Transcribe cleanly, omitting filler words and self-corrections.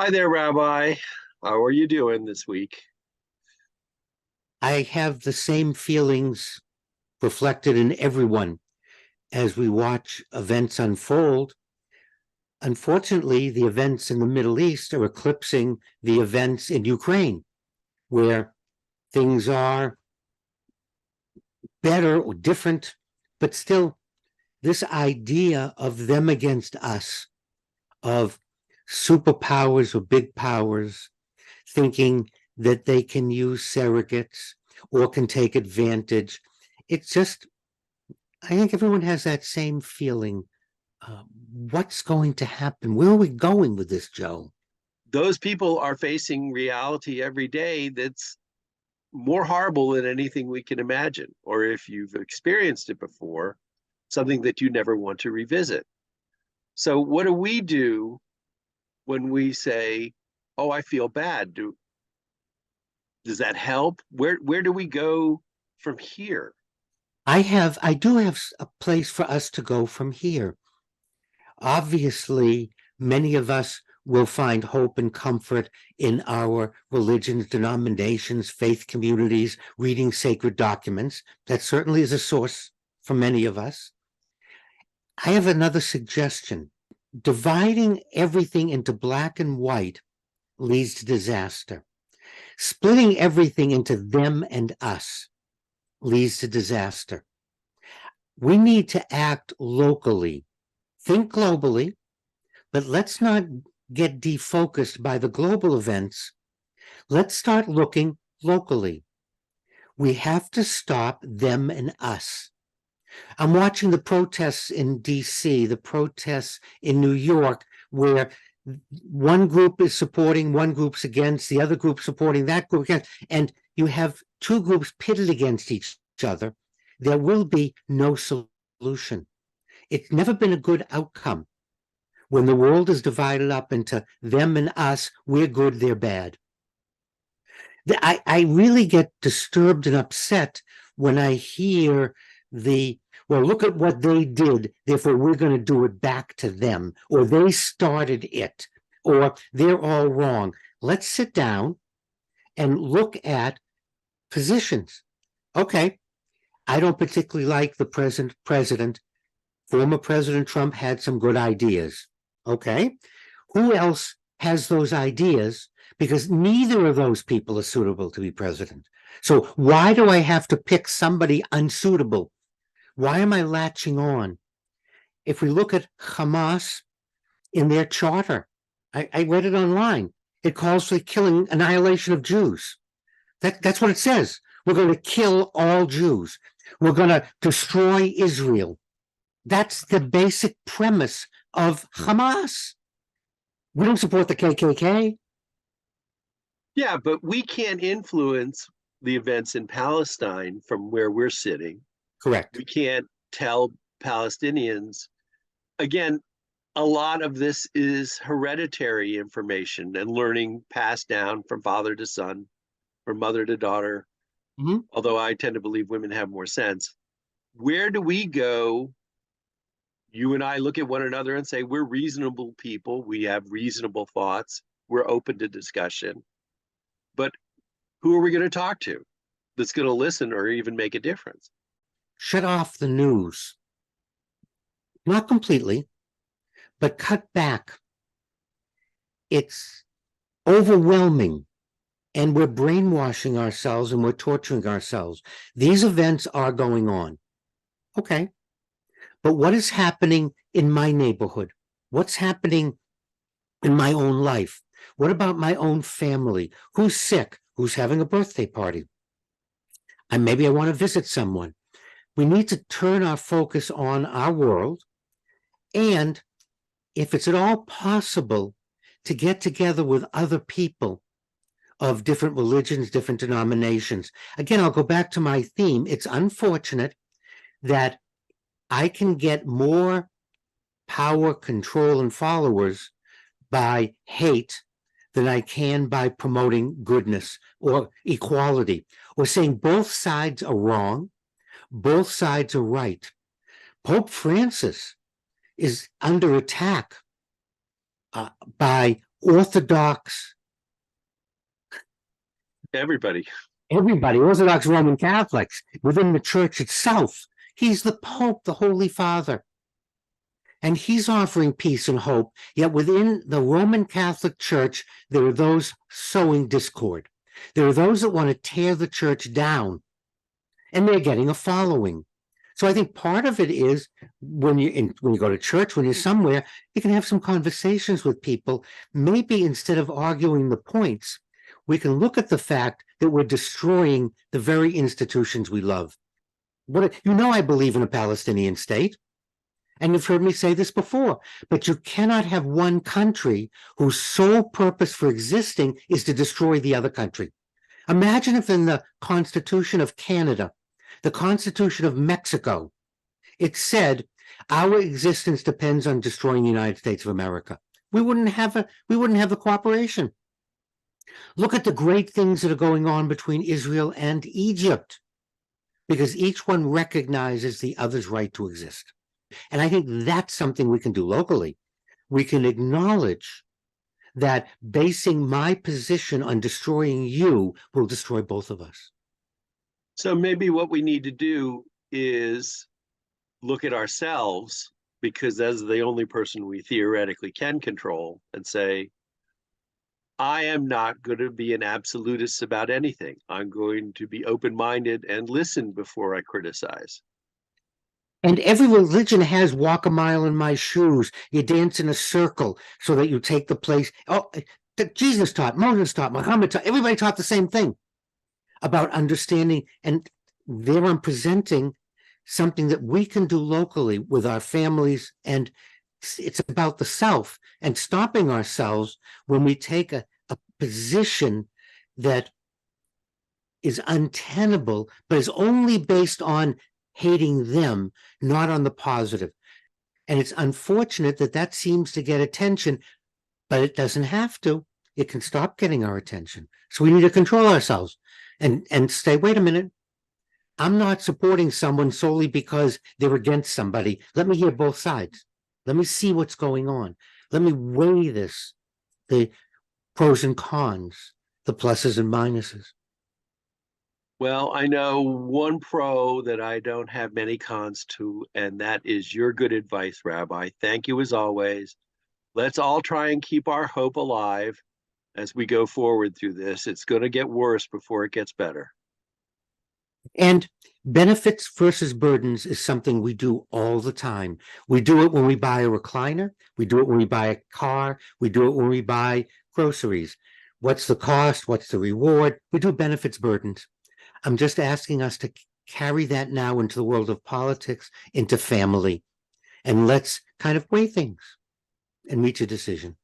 Hi there, Rabbi. How are you doing this week? I have the same feelings reflected in everyone as we watch events unfold. Unfortunately, the events in the Middle East are eclipsing the events in Ukraine, where things are better or different, but still, this idea of them against us, of superpowers or big powers thinking that they can use surrogates or can take advantage. It's just, I think everyone has that same feeling. What's going to happen? Where are we going with this, Joe? Those people are facing reality every day that's more horrible than anything we can imagine, or if you've experienced it before, something that you never want to revisit. So, what do we do when we say, "Oh, I feel bad"? Does that help? Where do we go from here? I do have a place for us to go from here. Obviously, many of us will find hope and comfort in our religions, denominations, faith communities, reading sacred documents. That certainly is a source for many of us. I have another suggestion. Dividing everything into black and white leads to disaster. Splitting everything into them and us leads to disaster. We need to act locally, think globally, but let's not get defocused by the global events. Let's start looking locally. We have to stop them and us. I'm watching the protests in DC, the protests in New York, where one group is supporting, one group's against, the other group supporting that group against, and you have two groups pitted against each other. There will be no solution. It's never been a good outcome. When the world is divided up into them and us, we're good, they're bad. I really get disturbed and upset when I hear well, look at what they did, therefore we're going to do it back to them, or they started it, or they're all wrong. Let's sit down and look at positions. Okay, I don't particularly like the present president. Former President Trump had some good ideas. Okay, who else has those ideas? Because neither of those people are suitable to be president. So why do I have to pick somebody unsuitable? Why am I latching on? If we look at Hamas in their charter, I read it online. It calls for the killing, annihilation of Jews. That's what it says. We're going to kill all Jews. We're going to destroy Israel. That's the basic premise of Hamas. We don't support the KKK. Yeah, but we can't influence the events in Palestine from where we're sitting. Correct. We can't tell Palestinians. Again, a lot of this is hereditary information and learning passed down from father to son, from mother to daughter. Mm-hmm. Although I tend to believe women have more sense. Where do we go? You and I look at one another and say, we're reasonable people. We have reasonable thoughts. We're open to discussion. But who are we going to talk to that's going to listen or even make a difference? Shut off the news. Not completely, but cut back. It's overwhelming, and we're brainwashing ourselves and we're torturing ourselves. These events are going on. Okay. But what is happening in my neighborhood? What's happening in my own life? What about my own family? Who's sick? Who's having a birthday party? And maybe I want to visit someone. We need to turn our focus on our world, and if it's at all possible, to get together with other people of different religions, different denominations. Again, I'll go back to my theme. It's unfortunate that I can get more power, control, and followers by hate than I can by promoting goodness or equality, or saying both sides are wrong, both sides are right. Pope Francis is under attack by Orthodox, Everybody. everybody, Orthodox Roman Catholics, within the church itself. He's the Pope, the Holy Father. And he's offering peace and hope. Yet within the Roman Catholic Church, there are those sowing discord. There are those that want to tear the church down, and they're getting a following. So I think part of it is when you go to church, when you're somewhere, you can have some conversations with people. Maybe instead of arguing the points, we can look at the fact that we're destroying the very institutions we love. I believe in a Palestinian state. And you've heard me say this before, but you cannot have one country whose sole purpose for existing is to destroy the other country. Imagine if in the Constitution of Canada, the Constitution of Mexico, it said our existence depends on destroying the United States of America. We wouldn't have the cooperation. Look at the great things that are going on between Israel and Egypt, because each one recognizes the other's right to exist. And I think that's something we can do locally. We can acknowledge that basing my position on destroying you will destroy both of us. So maybe what we need to do is look at ourselves, because as the only person we theoretically can control, and say, I am not going to be an absolutist about anything. I'm going to be open-minded and listen before I criticize. And every religion has walk a mile in my shoes. You dance in a circle so that you take the place. Oh, Jesus taught, Moses taught, Muhammad taught, everybody taught the same thing about understanding. And there I'm presenting something that we can do locally with our families. And it's about the self and stopping ourselves when we take a position that is untenable, but is only based on hating them, not on the positive. And it's unfortunate that that seems to get attention, but it doesn't have to. It can stop getting our attention. So we need to control ourselves and say, wait a minute, I'm not supporting someone solely because they're against somebody. Let me hear both sides. Let me see what's going on. Let me weigh this, the pros and cons, the pluses and minuses. Well, I know one pro that I don't have many cons to, and that is your good advice, Rabbi. Thank you as always. Let's all try and keep our hope alive as we go forward through this. It's going to get worse before it gets better. And benefits versus burdens is something we do all the time. We do it when we buy a recliner. We do it when we buy a car. We do it when we buy groceries. What's the cost? What's the reward? We do benefits, burdens. I'm just asking us to carry that now into the world of politics, into family, and let's kind of weigh things and reach a decision.